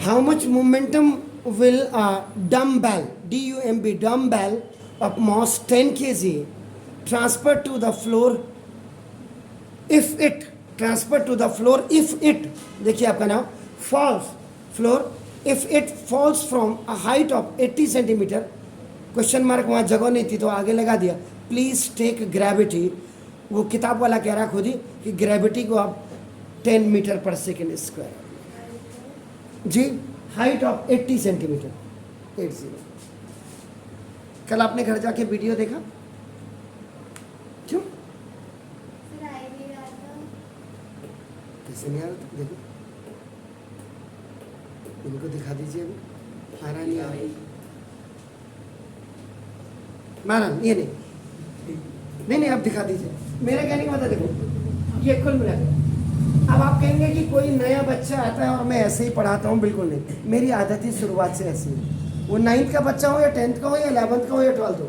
How much momentum will a dumbbell, D-U-M-B, dumbbell of mass 10 kg transfer to the floor if it transfer to the floor if it, देखिए आपका नाम, falls floor, if it falls from a height of 80 centimetre, question mark वहाँ जगह नहीं थी तो आगे लगा दिया, प्लीज टेक ग्रेविटी, वो किताब वाला कह रहा खुद ही कि ग्रेविटी को आप 10 metre per second square G, height of 80 centimetre, 80। कल आपने घर जाके वीडियो देखा क्यों? कैसे नहीं आ रहा था? देखो इनको दिखा दीजिए, अभी आ रहा नहीं, आ रहा मारा ये नहीं, अब दिखा दीजिए। मेरे कहने का मतलब देखो, ये कुल मिला के अब आप कहेंगे कि कोई नया बच्चा आता है और मैं ऐसे ही पढ़ाता हूँ, बिल्कुल नहीं, मेरी आदत ही शुरुआत से ऐसी है। वो 9th का बच्चा हो या 10th का हो या 11th का हो या 12th हो,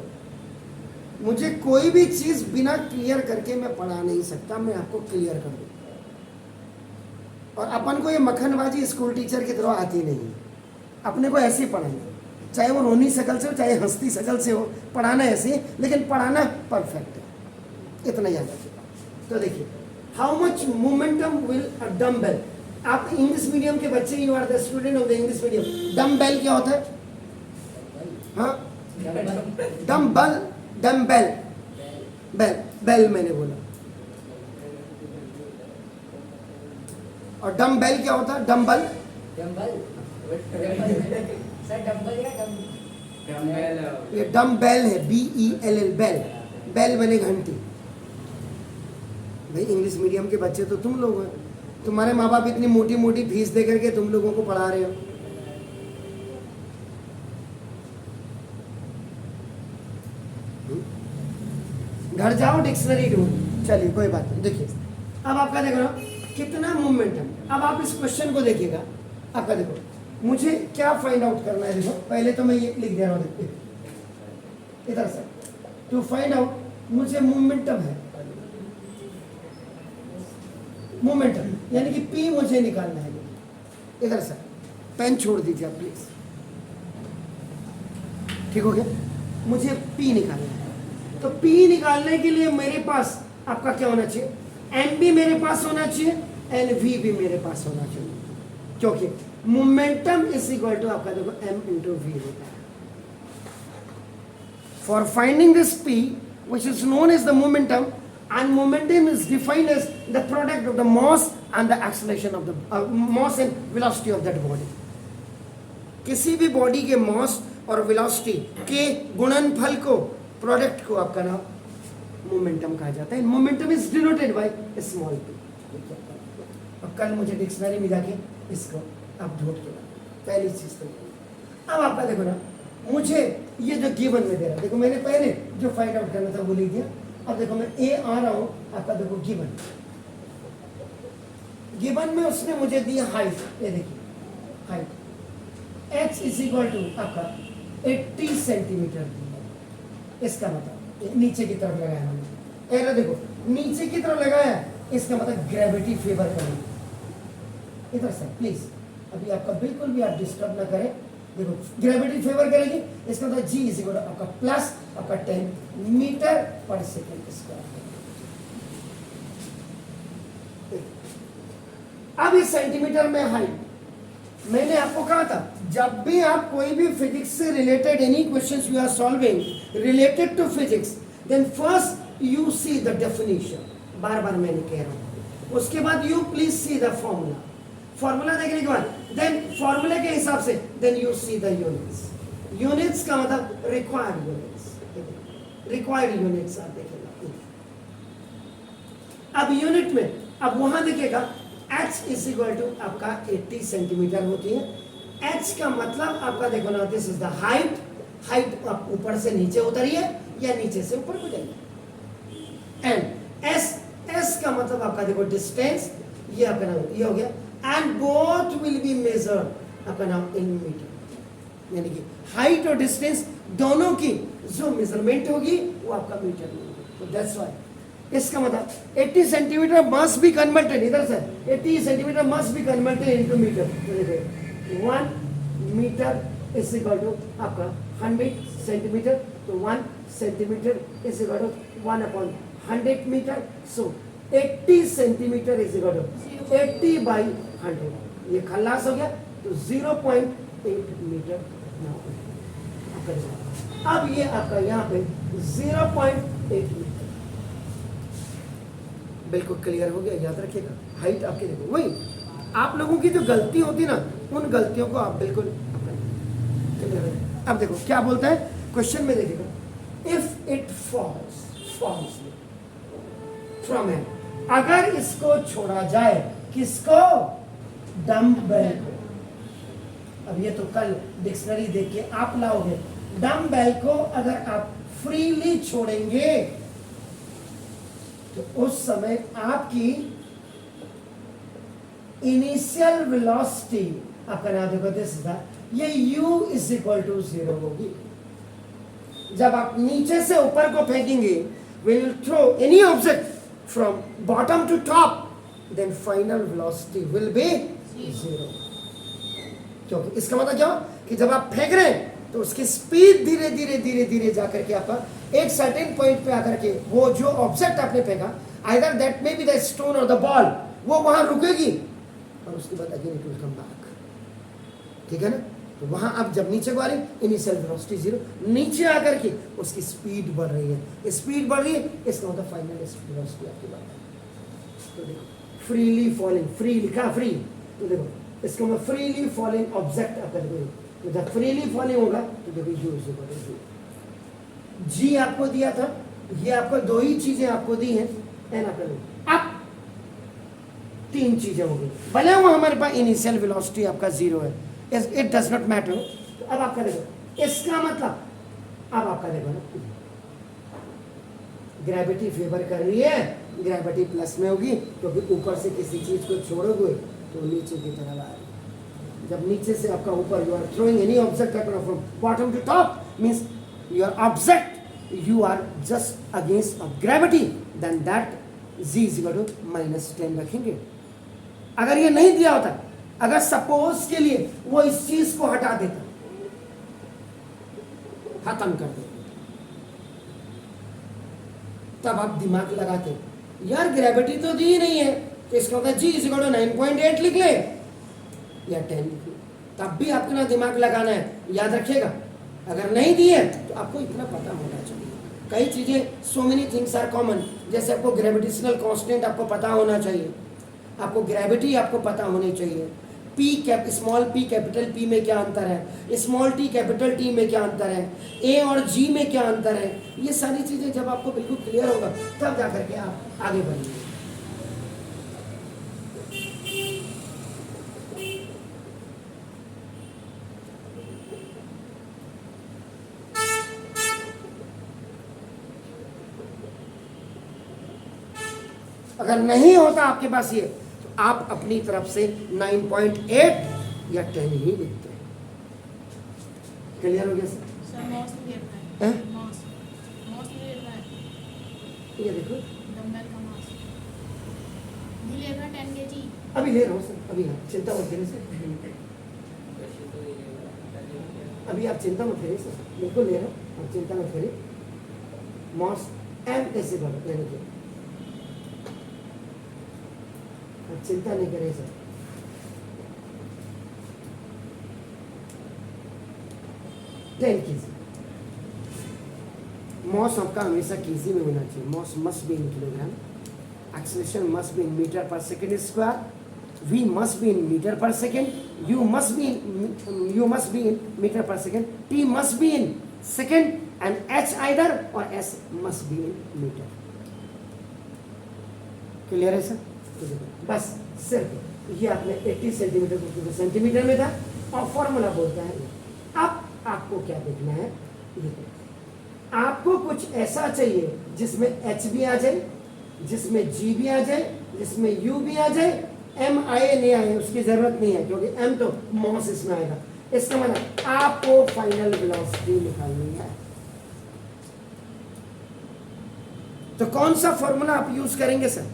मुझे कोई भी चीज़ बिना क्लियर करके मैं पढ़ा नहीं सकता, मैं आपको क्लियर कर दूँ। और अपन को ये मक्खनबाजी स्कूल टीचर की तरह आती नहीं है, अपने को ऐसे ही पढ़ाना, चाहे वो रोनी शकल से हो चाहे हंसती शकल से हो, पढ़ाना ऐसे ही, लेकिन पढ़ाना परफेक्ट है, इतना याद रखिएगा। तो देखिए, how much momentum will a dumbbell, आप इंग्लिश मीडियम के बच्चे, you are the student of the English medium, dumbbell क्या होता है? हाँ, डम्बल, डम्बेल, बेल, बेल मैंने बोला, और डम्बेल क्या होता है? डम्बल, ये डम्बेल है, BELL, बेल, बेल बने घंटी। भाई इंग्लिश मीडियम के बच्चे तो तुम लोग हो, तुम्हारे माँ बाप इतनी मोटी मोटी फीस दे करके तुम लोगों को पढ़ा रहे हो। घर जाओ डिक्शनरी ढूंढ, चलिए कोई बात नहीं। देखिए अब आपका देखो ना कितना मोमेंटम, अब आप इस क्वेश्चन को देखिएगा, आपका देखो मुझे क्या फाइंड आउट करना है। देखो पहले तो मैं ये लिख दे रहा हूँ, देखिए इधर से, टू फाइंड आउट मुझे मोमेंटम है, मोमेंटम यानी कि P मुझे निकालना है। इधर से पेन छोड़ दीजिए आप प्लीज, ठीक हो गया? मुझे P निकालना है, तो P निकालने के लिए मेरे पास आपका क्या होना चाहिए? M भी मेरे पास होना चाहिए, NV भी मेरे पास होना चाहिए, क्योंकि मोमेंटम इज इक्वल टू आपका देखो M इंटू V होता है। For finding this P which is known as the momentum, and momentum is defined as the product of the mass and the acceleration of the mass and velocity of that body। किसी भी body के मास और velocity के गुणनफल को, product को आपका नाम मोमेंटम कहा जाता है। Momentum is denoted by small p। अब कल मुझे डिक्शनरी में जाके इसको अब ढूंढ के पहली चीज तो अब आपका देखो ना, मुझे ये जो गिवन में दे रहा है, देखो मैंने पहले जो फाइंड आउट करना था वो लिख दिया। अब देखो मैं ए आ रहा हूं, आपका देखो गिवन, गिवन में उसने मुझे दिया हाइट, ये देखिए height h is equal to आपका 80 सेंटीमीटर, इसका मतलब नीचे की तरफ लगाया हमने, एरो देखो नीचे की तरफ लगाया, इसका मतलब ग्रेविटी फेवर करेगी। इधर से प्लीज, अभी आपका बिल्कुल भी आप डिस्टर्ब ना करें, देखो ग्रेविटी फेवर करेगी, इसका मतलब G इज इक्वल टू आपका प्लस आपका 10 मीटर पर सेकेंड स्क्वायर। अब इस सेंटीमीटर में हाइट, मैंने आपको कहा था जब भी आप कोई भी फिजिक्स से related any questions you are solving related to physics, then first you see the definition, बार बार मैंने कह रहा हूं, उसके बाद you please see the formula, formula देखने के बाद देन फॉर्मूले के हिसाब से then you see the units, units का मतलब रिक्वायर्ड यूनिट्स, रिक्वायर्ड यूनिट्स आप देखिएगा। अब यूनिट में अब वहां देखिएगा h इज इक्वल टू आपका 80 सेंटीमीटर होती है। h का मतलब आपका देखो ना, this is the height, height आप ऊपर से नीचे उतरिए या नीचे से ऊपर को जाइए, एंड s, s का मतलब आपका देखो डिस्टेंस, ये आपका नाम ये हो गया, and both will be measured आपका नाम इन मीटर, यानी कि हाइट और डिस्टेंस दोनों की जो मेजरमेंट होगी वो आपका मीटर में होगी। तो दैट्स व्हाई इसका मतलब 80 सेंटीमीटर मस्ट बी कन्वर्टेड, इधर से 80 centimetre must be converted into metre. 1 metre is equal to आपका 100 सेंटीमीटर, तो 1 centimetre is equal to 1/100 metre, so 80 centimetre is equal to 80/100, ये खल्लास हो गया, तो 0.8 मीटर ना अब ये आपका यहाँ पे 0.8 मीटर बिल्कुल क्लियर हो गया, याद रखिएगा। हाइट आपकी देखो, वही आप लोगों की जो गलती होती ना, उन गलतियों को आप बिल्कुल क्लियर है। अब देखो क्या बोलता है क्वेश्चन में, देखिएगा इफ इट फॉल्स फ्रॉम है, अगर इसको छोड़ा जाए, किसको, डम्बेल को। अब ये तो कल डिक्शनरी देख के आप लाओगे, डम्बेल को अगर आप फ्रीली छोड़ेंगे तो उस समय आपकी इनिशियल वेलोसिटी आपका नाम देखो दिस था, ये u इज इक्वल टू 0 होगी। जब आप नीचे से ऊपर को फेंकेंगे, will throw any object from bottom to top, then final velocity will be 0। क्योंकि इसका मतलब क्या कि जब आप फेंक रहे हैं तो उसकी स्पीड धीरे धीरे धीरे धीरे जाकर के आपका एक सर्टेन पॉइंट पे आकर के वो जो ऑब्जेक्ट आपने फेंका, either that may be the stone और द बॉल, वो वहां रुकेगी और उसके बाद again it will come back, ठीक है ना। तो वहां अब जब नीचे को आ रही, इनिशियल वेलोसिटी 0, नीचे आकर के उसकी स्पीड बढ़ रही है, स्पीड बढ़ रही है, इसका मतलब फाइनल वेलोसिटी आपकी बढ़ रही है। तो देखो फ्रीली फॉलिंग, फ्री लिखा फ्री, तो देखो इसका मतलब फ्रीली फॉलिंग ऑब्जेक्ट आपका देखो, तो जब फ्रीली फॉलिंग होगा तो देखो यू इज इक्वल टू जी आपको दिया था, ये आपको दो ही चीजें आपको दी हैं, एन आपका दो, अब तीन चीजें हो गई, भले वो हमारे पास इनिशियल वेलोसिटी आपका 0 है, इट डज नॉट मैटर। तो अब आपका देखो, इसका मतलब अब आपका देखो ना, ग्रेविटी फेवर कर रही है, ग्रेविटी प्लस में होगी, क्योंकि तो ऊपर से किसी चीज को छोड़ोगे तो नीचे की तरफ आ रही। जब नीचे से आपका ऊपर, you are throwing any object from bottom to top, means your object you are just against of gravity, then that z is equal to -10 रखेंगे। अगर ये नहीं दिया होता, अगर सपोज के लिए वो इस चीज को हटा देता, खत्म कर देता, तब आप दिमाग लगाते, यार ग्रेविटी तो दी ही नहीं है, तो इसका मतलब g is equal to 9.8 लिख ले या 10 लिख ले, तब भी आपको ना दिमाग लगाना है, याद रखिएगा। अगर नहीं दिए तो आपको इतना पता होना चाहिए। कई चीजें, so many things are common, जैसे आपको ग्रेविटेशनल कांस्टेंट आपको पता होना चाहिए, आपको ग्रेविटी आपको पता होनी चाहिए, P cap small P capital P में क्या अंतर है, स्मॉल टी कैपिटल टी में क्या अंतर है, ए और जी में क्या अंतर है, ये सारी चीजें जब आपको बिल्कुल क्लियर होगा तब जाकर के आप आगे बढ़ेंगे। अगर नहीं होता आपके पास ये, तो आप अपनी तरफ से 9.8 या 10 ही लिखते हैं। क्लियर हो गया सर? ये देखो अभी ले रहा हूँ सर, अभी चिंता मत करिए सर, अभी आप चिंता मत करिए सर, बिल्कुल ले रहा हूँ, आप चिंता मत करिए। मॉस एम ऐसे लेने के, चिंता नहीं करें सर। टेन कीजिए, मॉस आपका हमेशा केजी में होना चाहिए, mass must be in kilogram, acceleration must be in metre per second square, v must be in meter per second, u must be in meter per second, t must be in second, and h either or s must be in meter। Clear है sir? बस सिर्फ ये आपने 80 centimetre को centimetre में था, और formula बोलता है। अब आपको क्या देखना है, ये आपको कुछ ऐसा चाहिए जिसमें h भी आ जाए, जिसमें g भी आ जाए, जिसमें u भी आ जाए, m आए नहीं आए उसकी जरूरत नहीं है, क्योंकि m तो मॉस इसमें आएगा। इसका मतलब आपको फाइनल वेलोसिटी निकालनी है। तो कौन सा फॉर्मूला आप यूज करेंगे sir?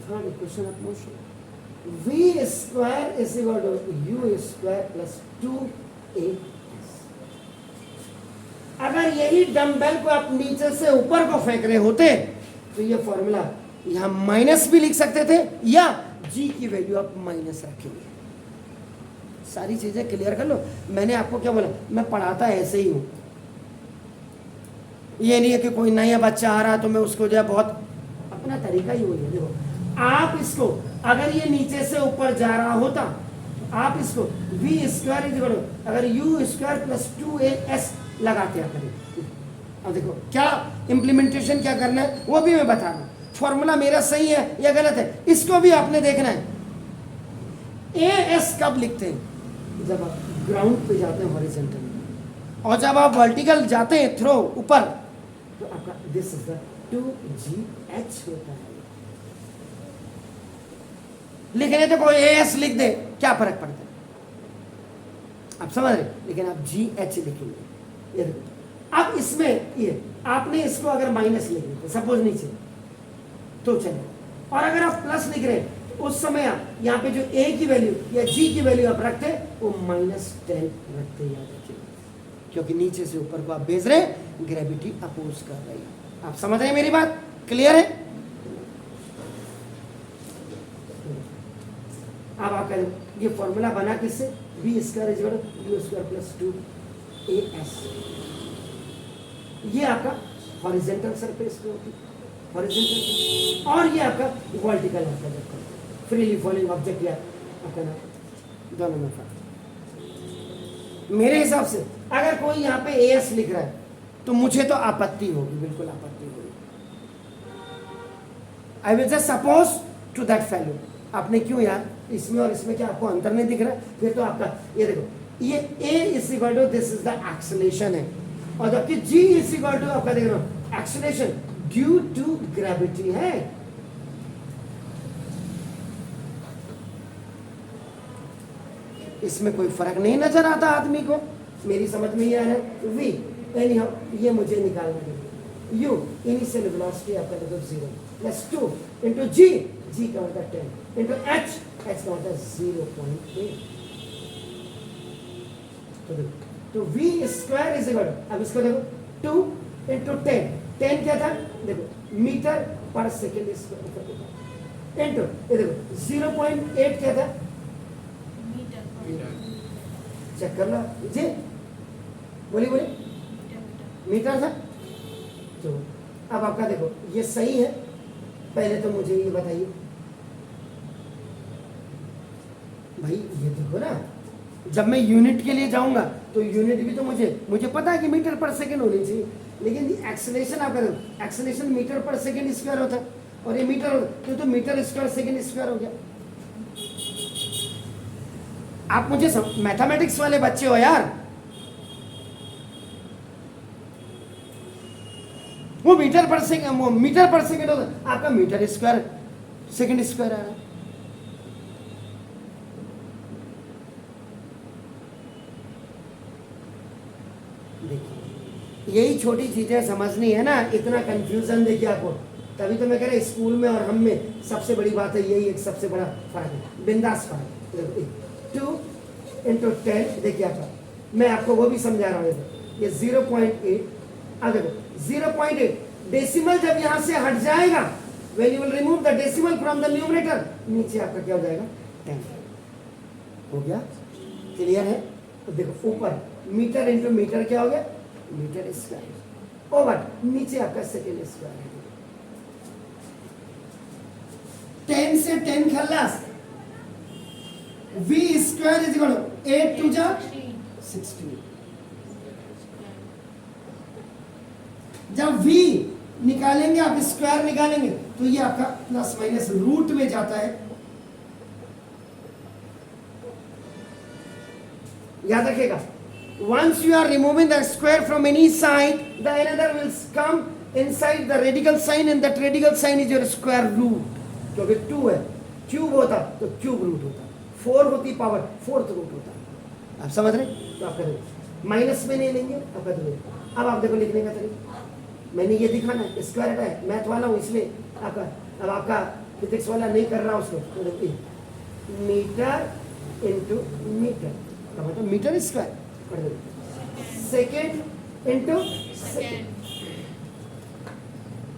Third equation of motion, v square is equal to U square plus 2as। अगर यही डंबल को आप नीचे से ऊपर को फेंक रहे होते तो ये फॉर्मूला यहां माइनस भी लिख सकते थे, या g की वैल्यू आप माइनस रखेंगे। सारी चीजें क्लियर कर लो। मैंने आपको क्या बोला, मैं पढ़ाता ऐसे ही हूं, ये नहीं है कि कोई नया बच्चा आ रहा तो मैं उसको जो है बहुत, अपना तरीका ही वही है। देखो आप इसको अगर ये नीचे से ऊपर जा रहा होता तो आप इसको V square is equal to अगर यू स्क्वायर प्लस 2as लगाते हैं करें। अब देखो क्या इम्प्लीमेंटेशन क्या करना है वो भी मैं बता रहा हूं। फॉर्मूला मेरा सही है या गलत है इसको भी आपने देखना है। as कब लिखते हैं, जब आप ग्राउंड पे जाते हैं हॉरिजॉन्टल में, और जब आप वर्टिकल जाते हैं थ्रो ऊपर तो आपका दिस इज द 2gh होता है। लिखने तो कोई as लिख दे क्या फर्क पड़ता है, आप समझ रहे, लेकिन आप gh लिखेंगे। ये देखो अब इसमें ये आपने इसको अगर माइनस लिख देते सपोज नीचे तो चले, और अगर आप प्लस लिख रहे हैं तो उस समय आप यहाँ पे जो a की वैल्यू या g की वैल्यू आप रखते वो -10 रखते, याद रखिए, क्योंकि नीचे से ऊपर को आप भेज रहे हैं, ग्रेविटी अपोज कर रही है। आप समझ रहे हैं मेरी बात, क्लियर है। अब आप कह ये फॉर्मूला बना किससे, V square is equal to U square plus 2as। ये आपका हॉरिजॉन्टल सरफेस पे होती है, हॉरिजॉन्टल, और ये आपका वर्टिकल आपका फ्रीली फॉलिंग ऑब्जेक्ट या आपका नाम दोनों में फर्क। मेरे हिसाब से अगर कोई यहाँ पे as लिख रहा है तो मुझे तो आपत्ति होगी, बिल्कुल आपत्ति होगी। I will just suppose to that fellow. आपने क्यों यार इसमें और इसमें क्या आपको अंतर नहीं दिख रहा है, फिर तो आपका ये देखो ये a is equal to this is the acceleration है, और जबकि g इज इक्वल टू आपका देख रहे हो एक्सेलरेशन ड्यू टू ग्रेविटी है। इसमें कोई फर्क नहीं नजर आता आदमी को, मेरी समझ में ये आ रहा है। v एनी हाउ ये मुझे निकालना है, u इनिशियल वेलोसिटी आपका देखो 0 प्लस 2 इंटू g का मतलब 10 इंटू h का मतलब 0.8। तो v स्क्वायर इज इक्वल, अब इसको देखो 2 इंटू 10 क्या था देखो metre per second square into ये देखो 0.8 क्या था चेक कर लो जी, बोली मीटर था। तो अब आपका देखो ये सही है, पहले तो मुझे ये बताइए भाई, ये देखो ना जब मैं यूनिट के लिए जाऊंगा तो यूनिट भी तो मुझे पता है कि मीटर पर सेकंड होनी चाहिए, लेकिन एक्सेलरेशन आप करो acceleration metre per second square होता है, और ये मीटर तो मीटर स्क्वायर सेकंड स्क्वायर हो गया। आप मुझे मैथमेटिक्स वाले बच्चे हो यार, वो मीटर पर सेकंड होता, आपका मीटर स्क्वायर सेकंड स्क्वायर आ रहा है। देखिए यही छोटी चीजें समझनी है ना, इतना कंफ्यूजन देखिए आपको, तभी तो मैं कह रहा स्कूल में और हम में सबसे बड़ी बात है यही, एक सबसे बड़ा फर्क है, बिंदास फर्क। 2 इंटू 10 देखिए आपका, मैं आपको वो भी समझा रहा हूँ, ये 0.8। अब देखो 0.8 डेसिमल जब यहाँ से हट जाएगा, when you will remove the decimal from the numerator, नीचे आपका क्या हो जाएगा 10 हो गया, क्लियर है। तो देखो ऊपर मीटर इंटू मीटर क्या हो गया मीटर स्क्वायर, ओवर नीचे आपका सेकेंड स्क्वायर है। 10 से 10 खल्लास, v square is equal to 8 टू जा 16। जब v निकालेंगे आप स्क्वायर निकालेंगे तो ये आपका प्लस माइनस रूट में जाता है, याद रखिएगा। once you are removing the square from any side, the another will come inside the radical sign, and that radical sign is your square root, क्योंकि 2 है, क्यूब होता तो क्यूब रूट होता, 4 होती पावर फोर्थ रूट होता। आप समझ रहे, तो आप करेंगे माइनस में नहीं लेंगे, आप कर देंगे। अब आप देखो लिखने का तरीका, मैंने ये दिखाना है स्क्वायर है, मैथ वाला हूँ इसलिए आपका, अब आपका फिजिक्स वाला नहीं कर रहा उसको, तो देखिए मीटर इंटू मीटर, मतलब metre square, second into second.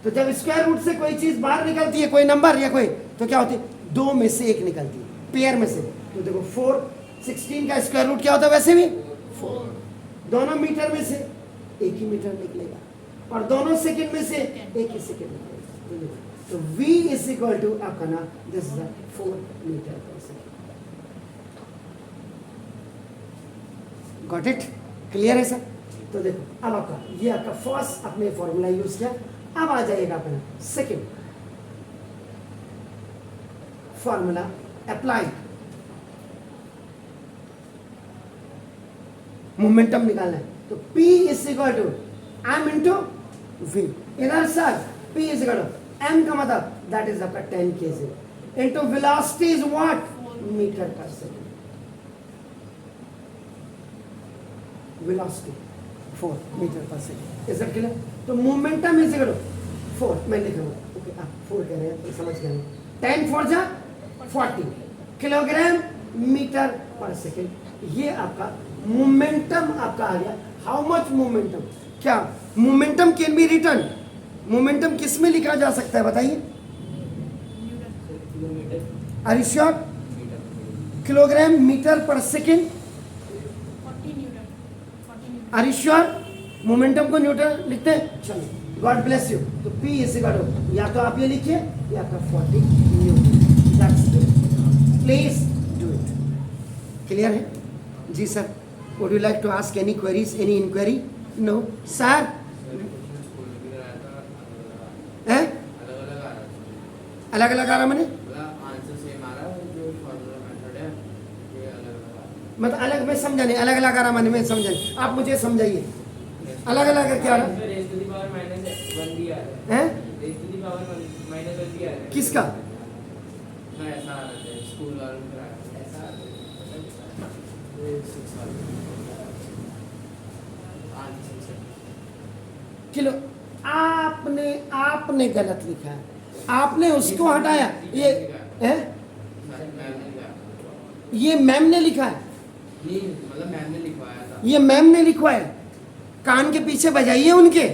तो जब स्क्वायर रूट से कोई चीज बाहर निकलती है, कोई नंबर या कोई, तो क्या होती है, 2 में से 1 निकलती है, पेयर में से। तो देखो 4, 16 का स्क्वायर रूट क्या होता है वैसे भी 4। दोनों मीटर में से एक ही मीटर निकलेगा, और दोनों सेकंड में से एक ही सेकंड निकलेगा। तो v इज इक्वल टू आपका ना this is 4 metre per second. Got it? Clear है सर? तो देखो अब आपका ये आपका फर्स्ट आपने फॉर्मूला यूज किया। अब आ जाएगा अपना सेकंड फॉर्मूला अप्लाइड। मोमेंटम निकालना है, तो P is equal to m into v। इधर sir P is equal to m का मतलब दैट इज आपका 10 kg into velocity is what, metre per second. Velocity 4 metre per second. Is that clear? तो momentum is equal to 4, मैं लिख रहा हूं, okay आप 4 कह रहे हैं तो समझ गए। 10 4 जा 40 किलोग्राम मीटर पर सेकंड। ये आपका मोमेंटम आपका आ गया। How much momentum? क्या momentum can be return? Momentum किस में लिखा जा सकता है बताइए? Are you sure? Kilogram metre per second. Are you sure? Momentum को न्यूटन लिखते हैं। चलो गॉड ब्लेस यू। तो P इज इक्वल टू, या तो आप ये लिखिए या आपका 40 newton. That's it, please do it. Clear है? जी sir. Would you like to ask any queries, any inquiry? No, sir. हैं? अलग अलग आ रहा मैंने? मतलब अलग, मैं समझा नहीं, अलग अलग आ रहा मैंने, मैं समझा नहीं, आप मुझे समझाइए। अलग अलग क्या आ रहा है? किसका? किलो आपने गलत लिखा है, आपने उसको हटाया। ये है, ये मैम ने लिखा है, मतलब मैम ने लिखवाया था। ये मैम ने लिखवाया। कान के पीछे बजाइए उनके।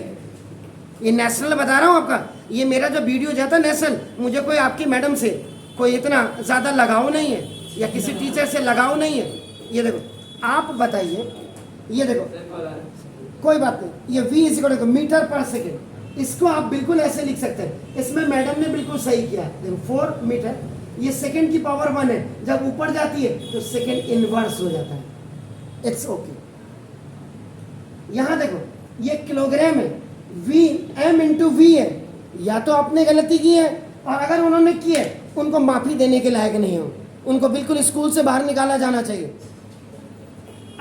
ये नेशनल बता रहा हूँ आपका, ये मेरा जो वीडियो जाता नेशनल, मुझे कोई आपकी मैडम से कोई इतना ज़्यादा लगाव नहीं है, या किसी टीचर से लगाव नहीं है। ये देखो आप बताइए, ये देखो कोई बात नहीं, ये v is equal to metre per second, इसको आप बिल्कुल ऐसे लिख सकते हैं। इसमें मैडम ने बिल्कुल सही किया। देखो 4 मीटर, ये सेकेंड की पावर 1 है, जब ऊपर जाती है तो सेकेंड इनवर्स हो जाता है। It's okay. यहां देखो ये किलोग्राम है, v m इंटू v है। या तो आपने गलती की है, और अगर उन्होंने की है उनको माफी देने के लायक नहीं हो, उनको बिल्कुल स्कूल से बाहर निकाला जाना चाहिए।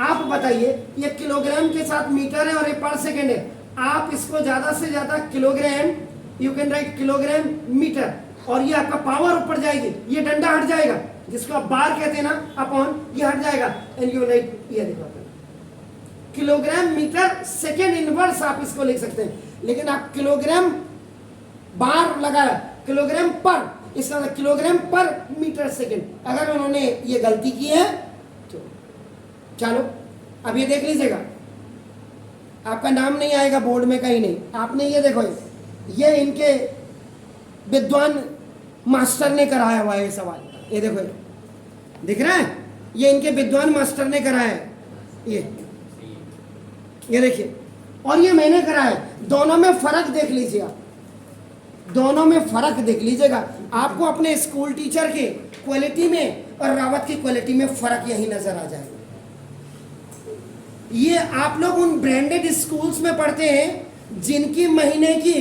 आप बताइए, ये किलोग्राम के साथ मीटर है और ये पर सेकेंड है, आप इसको ज्यादा से ज्यादा kilogram, you can write kilogram metre, और ये आपका पावर ऊपर जाएगी, ये डंडा हट जाएगा, जिसको आप बार कहते हैं ना, अपॉन, ये हट जाएगा, एंड यू राइट, ये देखो किलोग्राम मीटर सेकेंड इनवर्स आप इसको लिख सकते हैं। लेकिन आप किलोग्राम बार लगाया, किलोग्राम पर, इसका मतलब किलोग्राम पर मीटर सेकेंड। अगर उन्होंने ये गलती की है तो चलो अब ये देख लीजिएगा, आपका नाम नहीं आएगा बोर्ड में कहीं नहीं। आपने ये देखो, ये इनके विद्वान मास्टर ने कराया हुआ है ये सवाल। ये देखो दिख रहा है, ये इनके विद्वान मास्टर ने कराया है, ये देखिए, और ये मैंने कराया। दोनों में फर्क देख लीजिए आप, दोनों में फर्क देख लीजिएगा। आपको अपने स्कूल टीचर की क्वालिटी में और रावत की क्वालिटी में फर्क यही नजर आ जाएगा। ये आप लोग उन ब्रांडेड स्कूल्स में पढ़ते हैं जिनकी महीने की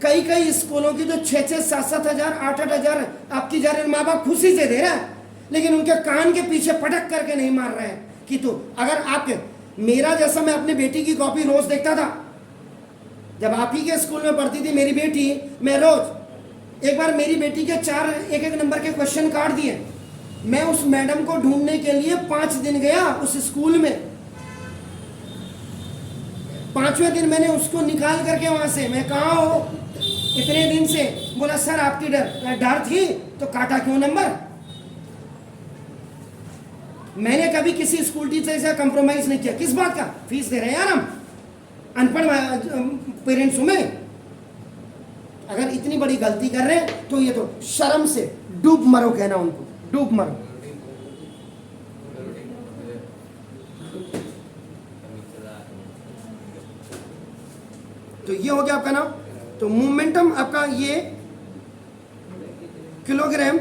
कई स्कूलों की तो 6-6, 7-7 हजार, 8-8 हजार आपकी जा रहे, माँ बाप खुशी से दे रहा है, लेकिन उनके कान के पीछे पटक करके नहीं मार रहे हैं कि तो अगर आपके, मेरा जैसा, मैं अपनी बेटी की कॉपी रोज देखता था, जब आप ही के स्कूल में पढ़ती थी मेरी बेटी, मैं रोज, एक बार मेरी बेटी के 4 एक नंबर के क्वेश्चन काट दिए। मैं उस मैडम को ढूंढने के लिए 5 दिन गया उस स्कूल में। 5वें दिन मैंने उसको निकाल करके वहां से, मैं कहाँ हो इतने दिन से, बोला सर आपकी डर थी तो काटा क्यों नंबर? मैंने कभी किसी स्कूल टीचर से कंप्रोमाइज नहीं किया। किस बात का? फीस दे रहे हैं यार हम, अनपढ़ पेरेंट्स हूं मैं। अगर इतनी बड़ी गलती कर रहे हैं तो ये तो शर्म से डूब मरो, कहना उनको, डूब मरो। तो ये हो गया आपका नाम। तो मोमेंटम आपका ये किलोग्राम,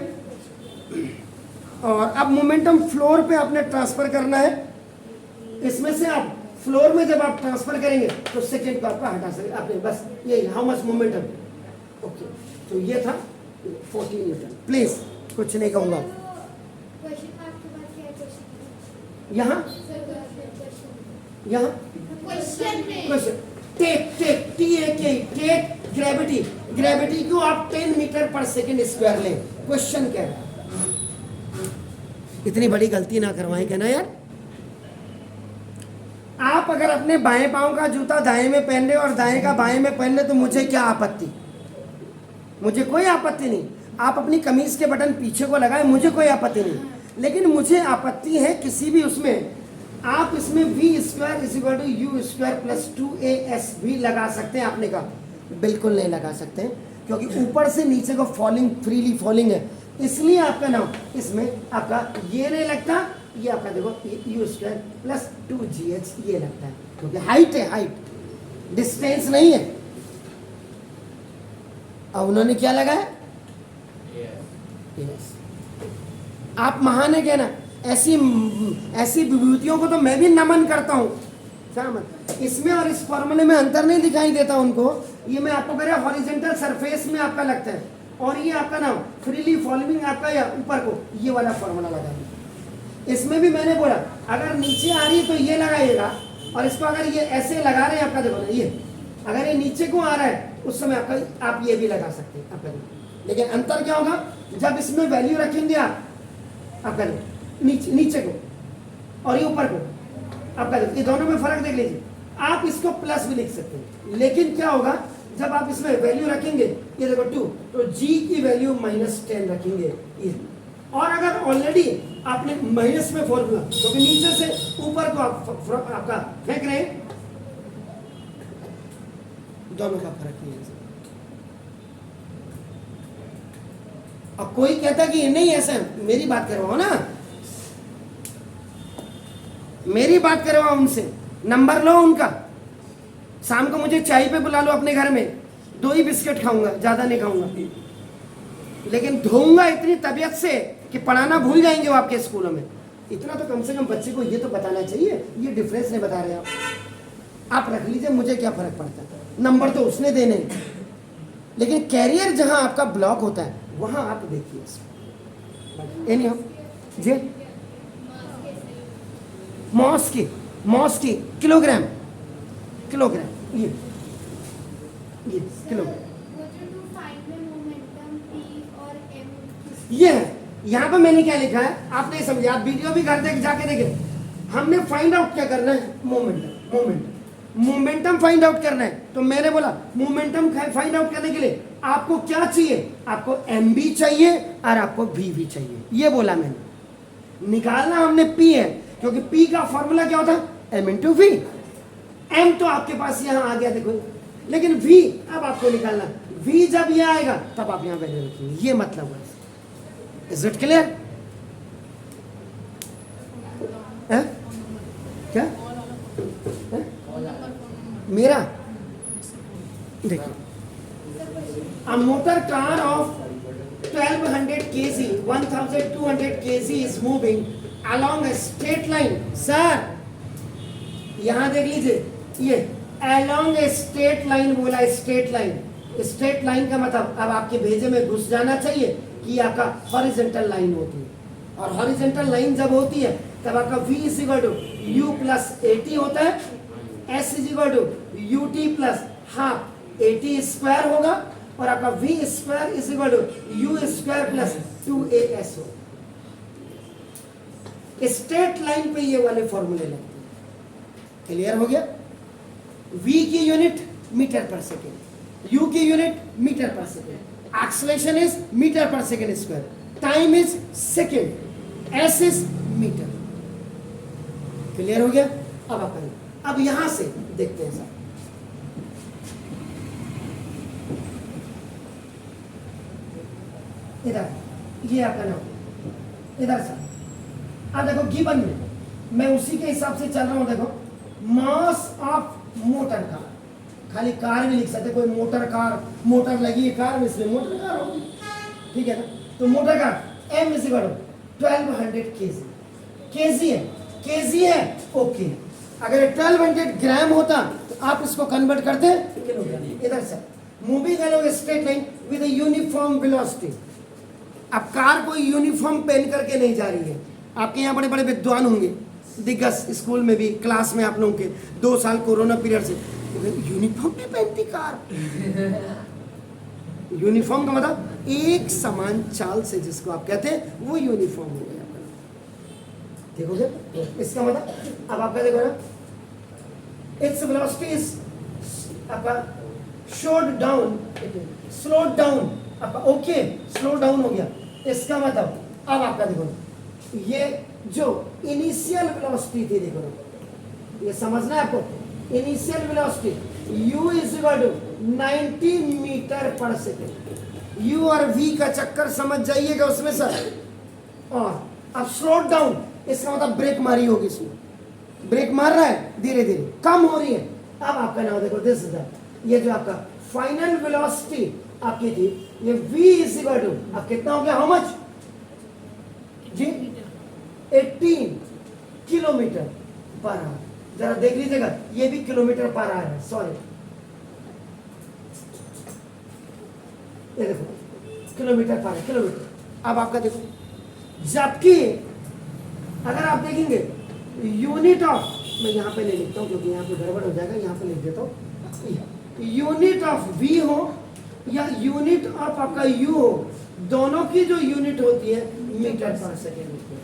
और अब मोमेंटम फ्लोर पे आपने ट्रांसफर करना है। इसमें से आप फ्लोर में जब आप ट्रांसफर करेंगे तो सेकेंड को आपका हटा सकते आपने, बस ये हाउ मच मोमेंटम। ओके, तो ये था 14 न्यूटन। प्लीज कुछ नहीं कहूंगा। यहाँ यहाँ क्वेश्चन टेक ग्रेविटी, ग्रेविटी को आप 10 मीटर पर सेकेंड स्क्वायर लें। क्वेश्चन क्या है? इतनी बड़ी गलती ना करवाएं, कहना यार। आप अगर अपने बाएं पांव का जूता दाएं में पहन रहे और दाएं का बाएं में पहन रहे तो मुझे क्या आपत्ति? मुझे कोई आपत्ति नहीं। आप अपनी कमीज के बटन पीछे को लगाएं, मुझे कोई आपत्ति नहीं। लेकिन मुझे आपत्ति है किसी भी उसमें आप इसमें V square is equal to U square plus 2as भी लगा सकते हैं। आपने कहा बिल्कुल नहीं लगा सकते, क्योंकि ऊपर से नीचे को फॉलिंग, फ्रीली फॉलिंग है, इसलिए आपका नाम इसमें आपका ये नहीं लगता। ये आपका देखो यू स्क्वायर प्लस 2gh ये लगता है, क्योंकि हाइट है, हाइट, डिस्टेंस नहीं है। अब उन्होंने क्या लगाया? yes. आप महान है कहना। ऐसी विभूतियों को तो मैं भी नमन करता हूँ। इसमें और इस फॉर्मूले में अंतर नहीं दिखाई देता उनको। ये मैं आपको कह रहा हॉरिजॉन्टल सरफेस में आपका लगता है, और ये आपका नाम फ्रीली फॉलोइंग आपका या ऊपर को ये वाला फॉर्मूला लगाइए। इसमें भी मैंने बोला अगर नीचे आ रही है तो ये लगाइएगा, और इसको अगर ये ऐसे लगा रहे हैं आपका देखो ना, ये अगर ये नीचे को आ रहा है उस समय आपका आप ये भी लगा सकते हैं आपका। लेकिन अंतर क्या होगा? जब इसमें वैल्यू रखेंगे आपका नीचे को और ये ऊपर को आपका, ये दोनों में फर्क देख लीजिए। आप इसको प्लस भी लिख सकते हैं, लेकिन क्या होगा जब आप इसमें वैल्यू रखेंगे, ये देखो 2, तो g की वैल्यू -10 रखेंगे। और अगर ऑलरेडी आपने माइनस में फॉर्मूला, क्योंकि नीचे से ऊपर को आप आपका फेंक रहे हैं, दोनों का फर्क नहीं है। अब कोई कहता कि नहीं ऐसा, मेरी बात करवाओ ना, मेरी बात करवाओ उनसे, नंबर लो उनका। शाम को मुझे चाय पे बुला लो अपने घर में, 2 ही बिस्किट खाऊंगा, ज्यादा नहीं खाऊंगा, लेकिन धोऊंगा इतनी तबीयत से कि पढ़ाना भूल जाएंगे वो आपके स्कूलों में। इतना तो कम से कम बच्चे को ये तो बताना चाहिए। ये डिफरेंस नहीं बता रहे आप रख लीजिए, मुझे क्या फर्क पड़ता है, नंबर तो उसने देने। लेकिन कैरियर जहां आपका ब्लॉक होता है वहां आप देखिए। एनी जी मॉस की किलोग्राम, ये किलोग्राम, ये है। यहाँ पे मैंने क्या लिखा है आप नहीं समझे, आप वीडियो भी घर देख जाके देखे। हमने फाइंड आउट क्या करना है? मोमेंटम फाइंड आउट करना है। तो मैंने बोला मोमेंटम फाइंड आउट करने के लिए आपको क्या चाहिए? आपको एम भी चाहिए और आपको वी भी चाहिए, ये बोला मैंने। निकालना हमने पी है, क्योंकि पी का फॉर्मूला क्या होता है? M into we. एम तो आपके पास यहां आ गया देखो, लेकिन वी अब आपको निकालना। वी जब ये आएगा तब आप यहां वैल्यू रखेंगे, ये मतलब है। Is it clear? क्या है? मेरा देखिए, a motor car of 1200 kg 1200 kg is moving along a straight line. Sir यहां देख लीजिए, ये along a straight line बोला, स्ट्रेट लाइन। स्ट्रेट लाइन का मतलब अब आपके भेजे में घुस जाना चाहिए कि आपका हॉरिजॉन्टल लाइन होती है, और हॉरिजॉन्टल लाइन जब होती है तब आपका v is equal to u plus at होता है, s is equal to ut plus half at square होगा, और आपका v square is equal to u square plus 2as हो। स्ट्रेट लाइन पे ये वाले फॉर्मूले लगते हैं। क्लियर हो गया? v की unit metre per second, u की unit metre per second, acceleration is metre per second square, time is second, S is metre. Clear हो गया? अब आप करें, अब यहां से देखते हैं सर, इधर ये आपका नाम, इधर सर। अब देखो गिवन में मैं उसी के हिसाब से चल रहा हूं। देखो मास ऑफ मोटर कार, खाली कार भी लिख सकते, कोई मोटर कार, मोटर लगी है कार में इसलिए मोटर कार होगी, ठीक है ना। तो motor car M is equal to 1200 KG, KG है ओके। अगर 1200 ग्राम होता तो आप इसको कन्वर्ट करते किलोग्राम। इधर से moving along straight line with a uniform velocity. अब कार कोई यूनिफॉर्म पहन करके नहीं जा रही है। आपके यहाँ बड़े बड़े विद्वान होंगे, दिग्गज स्कूल में भी, क्लास में आप लोगों के 2 साल कोरोना पीरियड से यूनिफॉर्म भी पहनती कार। यूनिफॉर्म का मतलब एक समान चाल से जिसको आप कहते हैं वो यूनिफॉर्म हो गया। देखोगे इसका मतलब अब आपका देखो ना, इट्स वेलोसिटी इज आपका शोड डाउन, स्लोड डाउन, आपका ओके स्लो डाउन हो गया। इसका मतलब अब आपका देखो ये जो इनिशियल वेलोसिटी थी, देखो ना ये समझना है आपको, initial velocity u is equal to 90 metre per second. u और v का चक्कर समझ जाइएगा उसमें सर। और अब स्लो डाउन, इसका मतलब ब्रेक मारी होगी, इसमें ब्रेक मार रहा है, धीरे धीरे कम हो रही है। अब आपका नाम देखो दिस इज ये जो आपका फाइनल वेलोसिटी आपकी थी, ये v इज इक्वल टू अब कितना हो गया, हाउ मच जी, 18 किलोमीटर पर आवर। जरा देख लीजिएगा, ये भी किलोमीटर पर आवर है, सॉरी ये देखो किलोमीटर पर आवर, किलोमीटर। अब आपका देखो, जबकि अगर आप देखेंगे यूनिट ऑफ, मैं यहाँ पे नहीं लिखता हूँ क्योंकि यहाँ पे गड़बड़ हो जाएगा, यहाँ पे लिख देता हूँ, यूनिट ऑफ v हो या यूनिट ऑफ आपका u हो, दोनों की जो यूनिट होती है मीटर पर सेकेंड होती है।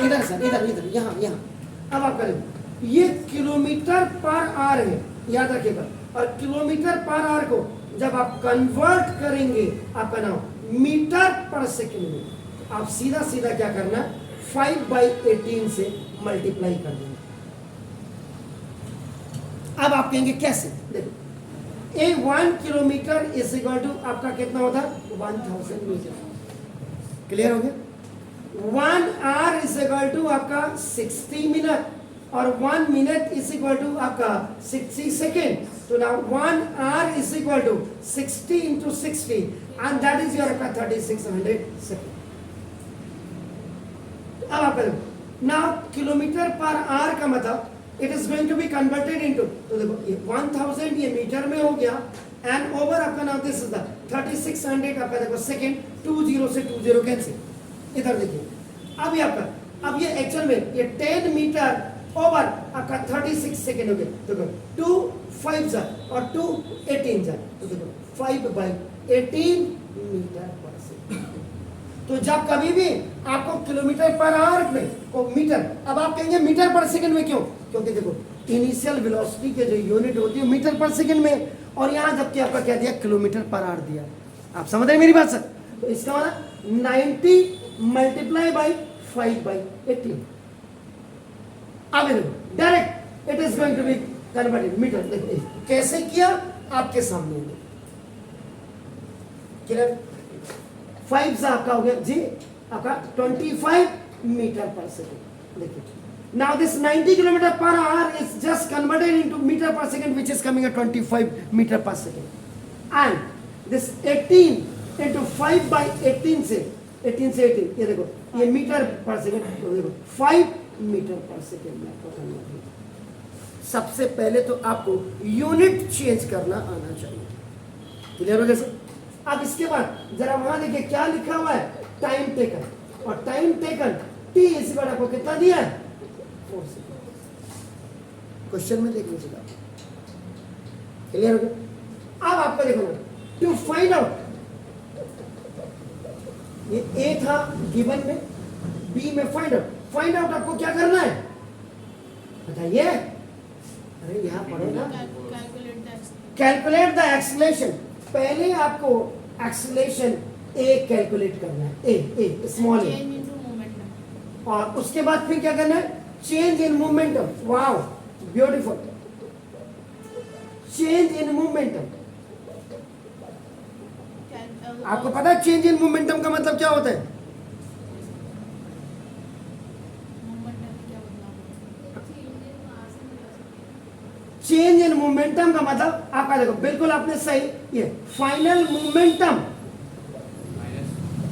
इधर सर, इधर यहाँ अब आप करें, ये किलोमीटर पर आवर है, याद रखिएगा। और किलोमीटर पर आवर को जब आप कन्वर्ट करेंगे आपका नाम मीटर पर सेकेंड में, आप सीधा सीधा क्या करना, 5/18 से मल्टीप्लाई कर देंगे। अब आप कहेंगे कैसे, देखो 1 किलोमीटर इज इक्वल टू आपका कितना होता है, 1000 मीटर। क्लियर हो गया? 1 आवर इज इक्वल टू आपका 60 मिनट, और 1 मिनट इज इक्वल टू आपका 60 सेकेंड। तो now 1 hour is equal to 60 into 60 and that is your 3600 second. अब आप करें, नाउ किलोमीटर पर आवर का मतलब it is going to be converted into, तो देखो ये 1000 ये मीटर में हो गया, एंड ओवर आपका नाउ दिस इज द 3600 आपका देखो सेकेंड, 20 से 20 कैंसिल। इधर देखिए, अब ये आपका, अब ये एक्चुअल में ये 10 मीटर ओवर आपका 36 सेकेंड हो गया। देखो 2 5 जा और 2 18 जा, तो देखो 5/18 मीटर पर सेकेंड। तो जब कभी भी आपको किलोमीटर पर आवर में को मीटर, अब आप कहेंगे मीटर पर सेकंड में क्यों, क्योंकि देखो इनिशियल वेलोसिटी के जो यूनिट होती है मीटर पर सेकंड में, और यहाँ जबकि आपका क्या दिया, किलोमीटर पर आवर दिया। आप समझ रहे हैं मेरी बात सर? तो इसका मतलब 90 मल्टीप्लाई बाई 5/18। अब देखो direct it is going to be converted metre. देखो कैसे किया, आपके सामने क्लियर। 5 से आपका हो गया जी आपका 25 मीटर पर सेकेंड। देखिए now this 90 kilometre per hour is just converted into metre per second which is coming at 25 metre per second, and this 18 into 5/18 से 18 ये देखो ये मीटर पर सेकेंड, तो देखो 5 मीटर पर सेकेंड में आपको convert. सबसे पहले तो आपको यूनिट चेंज करना आना चाहिए। क्लियर हो गया सर? अब इसके बाद जरा वहां देखिए क्या लिखा हुआ है, टाइम टेकन, और टाइम टेकन t इस बार आपको कितना दिया है, 4 सेकंड। क्वेश्चन में देख लीजिएगा। क्लियर हो गया? अब आपको देखो ना, टू फाइंड आउट, ये ए था गिवन में, बी में फाइंड आउट आपको क्या करना है बताइए? अरे यहां पढ़ो ना, कैलकुलेट द एक्सेलरेशन। पहले आपको एक्सेलरेशन ए कैलकुलेट करना है, ए स्मॉल ए, चेंज इनटू मोमेंटम। और उसके बाद फिर क्या करना है, change in momentum. Wow beautiful, change in momentum. आपको पता है चेंज इन मोमेंटम का मतलब क्या होता है? मोमेंटम क्या होता चेंज इन मोमेंटम का मतलब आपका देखो बिल्कुल आपने सही, ये फाइनल मोमेंटम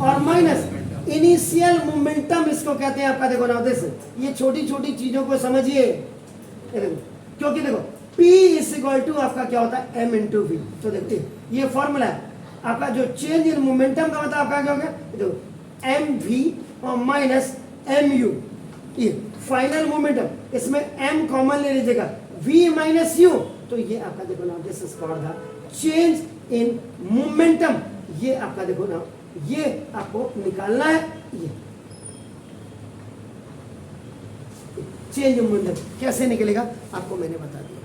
और माइनस इनिशियल मोमेंटम, इसको कहते हैं आपका। देखो ना दिस, ये छोटी छोटी चीजों को समझिए, ये देखो, क्योंकि देखो P इज इक्वल टू आपका क्या होता है, m इंटू वी। तो देखिए ये फॉर्मूला है आपका, जो चेंज इन मोमेंटम का मतलब आपका क्या हो गया, देखो एम वी और माइनस एम यू, ये फाइनल मोमेंटम, इसमें m कॉमन ले लीजिएगा, v माइनस u, तो ये आपका देखो ना this is called the change in momentum. ये आपका देखो ना, ये आपको निकालना है, ये चेंज इन मोमेंटम कैसे निकलेगा आपको मैंने बता दिया,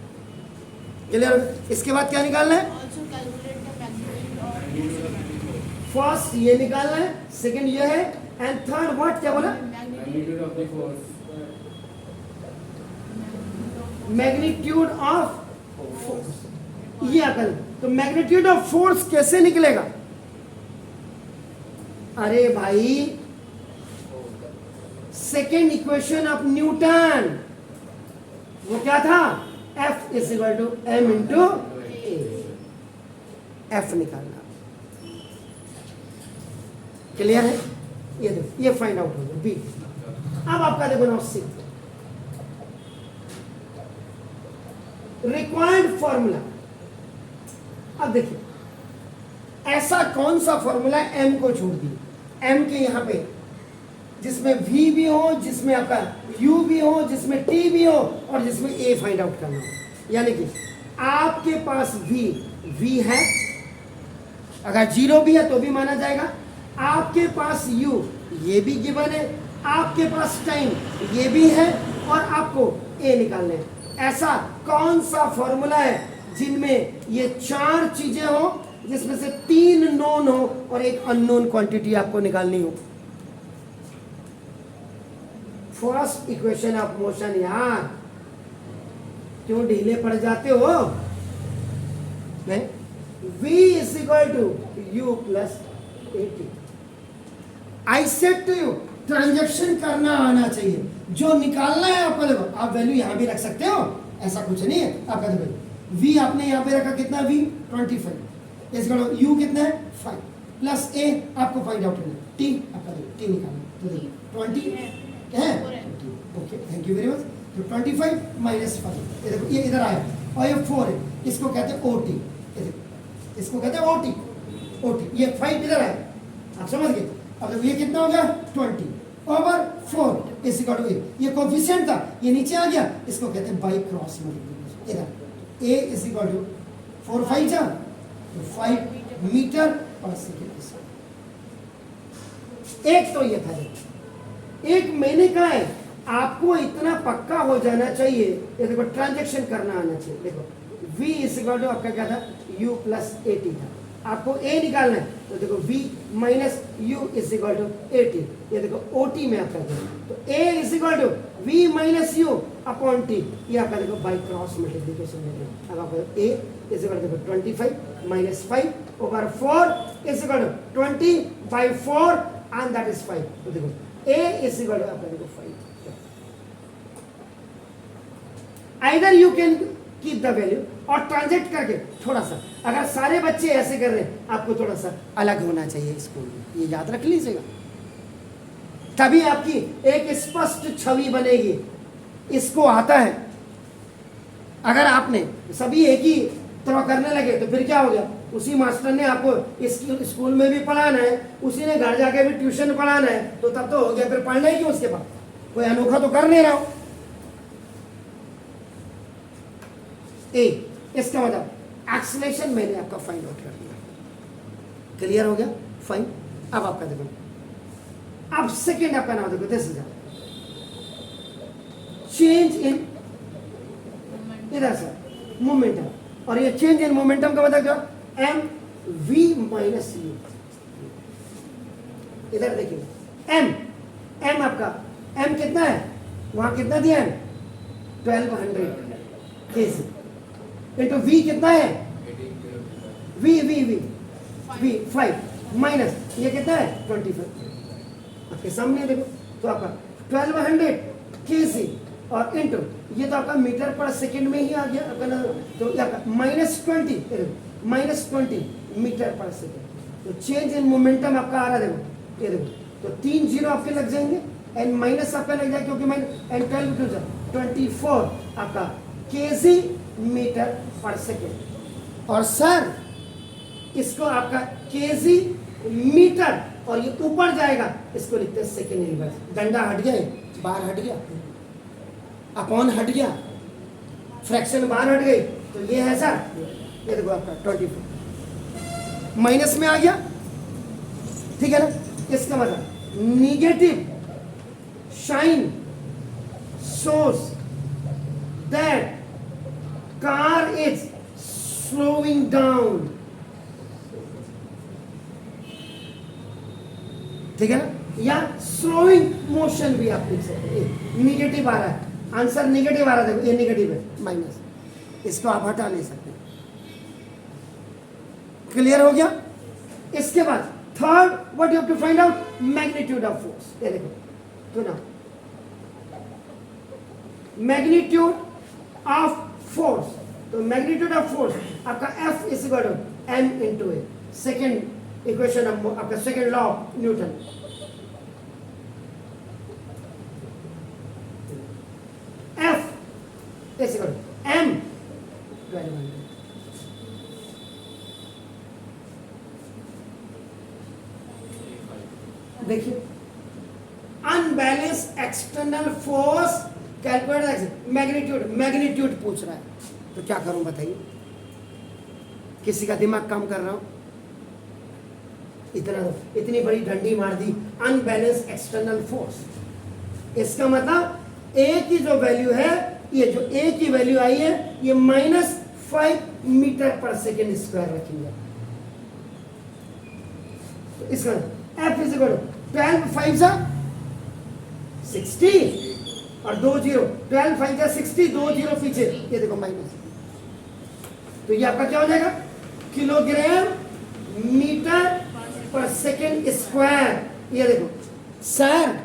क्लियर? इसके बाद क्या निकालना है, also calculate the magnitude of first ये निकालना है, सेकंड ये है, एंड थर्ड व्हाट, क्या बोला, Magnitude of the force. Magnitude of force. ये अकल, तो मैग्नीट्यूड ऑफ फोर्स कैसे निकलेगा? अरे भाई सेकेंड इक्वेशन ऑफ न्यूटन, वो क्या था, F is equal to m into a, F निकालना, क्लियर है? ये देखो ये फाइंड आउट हो गया बी। अब आपका देखो ना सिक्स रिक्वायर्ड फॉर्मूला। अब देखिए ऐसा कौन सा फॉर्मूला m को छोड़ दी, m के यहाँ पे जिसमें v भी हो, जिसमें आपका u भी हो, जिसमें t भी हो, और जिसमें a फाइंड आउट करना हो। यानी कि आपके पास v है, अगर जीरो भी है तो भी माना जाएगा, आपके पास u ये भी गिवन है, आपके पास टाइम ये भी है, और आपको a निकालना है। ऐसा कौन सा फॉर्मूला है जिनमें ये चार चीजें हो, जिसमें से तीन नोन हो और एक अननोन क्वांटिटी आपको निकालनी हो? First equation of motion. यार क्यों ढीले पड़ जाते हो? v is equal to u plus a t. I said to you transaction करना आना चाहिए, जो निकालना है आपको। देखो आप वैल्यू यहां भी रख सकते हो, ऐसा कुछ नहीं है आपका। देखो v आपने यहां पे रखा कितना, v 25, इसका u कितना है 5, प्लस a आपको फाइंड आउट करना, t आपका देखो t निकालना, तो देखो 20 है, okay thank you very much. तो 25 माइनस 5, ये देखो ये इधर आया, और ये 4 है, इसको कहते हैं OT, ये देखो इसको कहते हैं OT, ये 5 इधर आया, आप समझ गए। अब देखो ये कितना हो गया 20 over 4 is equal to a, ये कोफिशिएंट था, ये नीचे आ गया, इसको कहते हैं बाई क्रॉस मल्टीप्लिकेशन। इधर a इज इक्वल टू 4 5 जा, तो 5 मीटर पर सेकेंड। एक तो ये था, एक मैंने कहा है आपको इतना पक्का हो जाना चाहिए, ये देखो ट्रांजैक्शन करना आना चाहिए। देखो v इज इक्वल टू आपका क्या था, u प्लस एटी था, आपको a निकालना है, तो देखो v minus u is equal to 80, ये देखो OT में आपका देखो, तो a is equal to v minus u upon t, ये आपका देखो बाई क्रॉस मल्टीप्लिकेशन में। अब आपका a is equal to 25 minus 5 over 4 is equal to 20 by 4 and that is 5, तो देखो a इज इक्वल टू आपका देखो 5। Either you can keep the value और ट्रांजेक्ट करके थोड़ा सा, अगर सारे बच्चे ऐसे कर रहे हैं, आपको थोड़ा सा अलग होना चाहिए स्कूल में, ये याद रख लीजिएगा, तभी आपकी एक स्पष्ट छवि बनेगी। इसको आता है, अगर आपने सभी एक ही तरह करने लगे तो फिर क्या हो गया, उसी मास्टर ने आपको इस स्कूल में भी पढ़ाना है, उसी ने घर जाके भी ट्यूशन पढ़ाना है, तो तब तो हो गया, फिर पढ़ना ही क्यों उसके बाद, कोई अनोखा तो कर नहीं रहा हो। ए इसका मतलब एक्सेलरेशन मैंने आपका फाइंड आउट कर दिया, क्लियर हो गया, फाइन। अब आपका देखो, अब सेकेंड आपका नाम देखो, दिस इज चेंज इन, इधर से मोमेंटम, और ये चेंज इन मोमेंटम का मतलब क्या, m v माइनस यू। इधर देखिए m, m आपका m कितना है, वहां कितना दिया है 1200 kg इंटू v कितना है 18 किलोमीटर। v 5 माइनस ये कितना है 25 आपके सामने देखो, तो आपका 1200 kg और इंटू ये तो आपका मीटर पर सेकंड में ही आ गया आपका ना, तो ये आपका -20 मीटर पर सेकंड। तो चेंज इन मोमेंटम आपका आ रहा है, देखो ये देखो, तो 3 जीरो आपके लग जाएंगे एंड माइनस आपका लग जाएगा क्योंकि एंड 24 आपका केजी मीटर पर सेकंड। और सर इसको आपका केजी मीटर और ये ऊपर जाएगा, इसको लिखते हैं सेकंड इनवर्स। डंडा हट गया, बाहर हट गया, अपॉन हट गया, फ्रैक्शन बाहर हट गई, तो ये है सर, ये देखो आपका 24 माइनस में आ गया, ठीक है ना। इसका मतलब negative sign shows that car is slowing down, ठीक है ना, या स्लोइंग मोशन भी आप लिख सकते हैं। निगेटिव आ रहा है, आंसर निगेटिव आ रहा है, देखो ये निगेटिव है माइनस, इसको आप हटा नहीं सकते। क्लियर हो गया। इसके बाद third what you have to find out magnitude of force. ये देखो तो ना मैग्नीट्यूड ऑफ फोर्स, तो मैग्नीट्यूड ऑफ फोर्स आपका F is equal to m into a, second equation आपका second law of Newton. F is equal to m देखिए unbalance external force calculate magnitude, magnitude पूछ रहा है, तो क्या करूं बताइए, किसी का दिमाग काम कर रहा हूं, इतनी बड़ी डंडी मार दी, अनबैलेंस एक्सटर्नल फोर्स। इसका मतलब ए की जो वैल्यू है, ये जो ए की वैल्यू आई है ये -5 मीटर पर सेकेंड स्क्वायर रखेंगे। तो इसका F इज इक्वल टू 12 5 जा 60 और 2 जीरो, 12 5 जा 60, 2 जीरो पीछे, ये देखो माइनस, तो ये आपका क्या हो जाएगा kilogram metre per second square. ये देखो सर,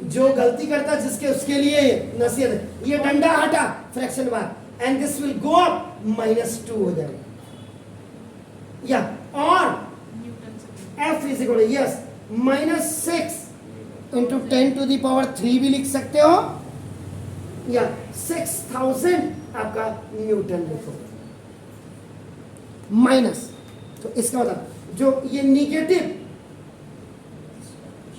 जो गलती करता जिसके उसके लिए नसीहत है, ये डंडा हटा fraction bar and this will go up -2 हो जाएगा, या और F is equal to yes -6 into 10 to the power 3 भी लिख सकते हो, या 6000 आपका न्यूटन लिखो माइनस। तो इसका मतलब जो ये निगेटिव,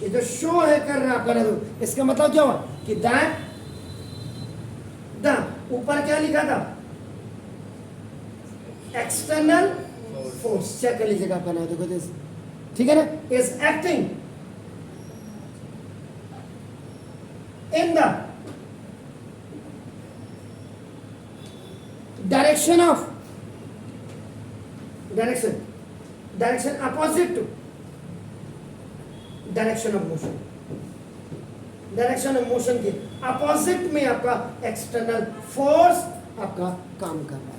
ये जो शो है कर रहा आपका, तो इसका मतलब क्या हुआ कि दैट द ऊपर क्या लिखा था एक्सटर्नल फोर्स, चेक कर लीजिएगा आपका नाम, देखो दिस, ठीक है ना, is acting in the direction of direction opposite to direction of motion, direction of motion के अपोजिट में आपका एक्सटर्नल फोर्स आपका काम कर रहा है।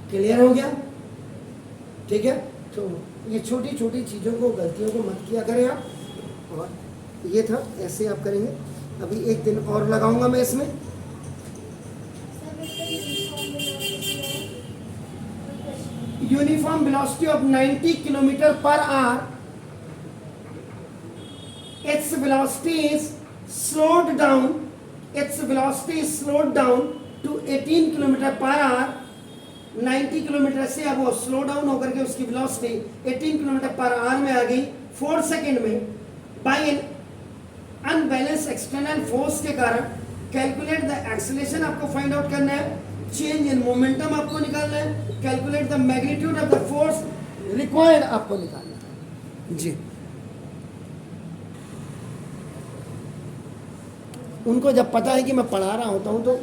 क्लियर हो गया, ठीक है। तो ये छोटी छोटी चीज़ों को, गलतियों को मत किया करें आप, और ये था ऐसे आप करेंगे। अभी एक दिन और लगाऊंगा मैं इसमें, uniform velocity of 90 kilometre per our, its velocity is slowed down, to 18 kilometre per our. 90 kilometre से अब वो स्लो डाउन होकर के उसकी वेलोसिटी 18 किलोमीटर पर आवर में आ गई 4 सेकेंड में, by an unbalance external force के कारण। कैलकुलेट द एक्सेलरेशन आपको फाइंड आउट करना है, चेंज इन मोमेंटम आपको निकालना है, calculate the magnitude of the force required आपको निकालना है जी। उनको जब पता है कि मैं पढ़ा रहा होता हूँ तो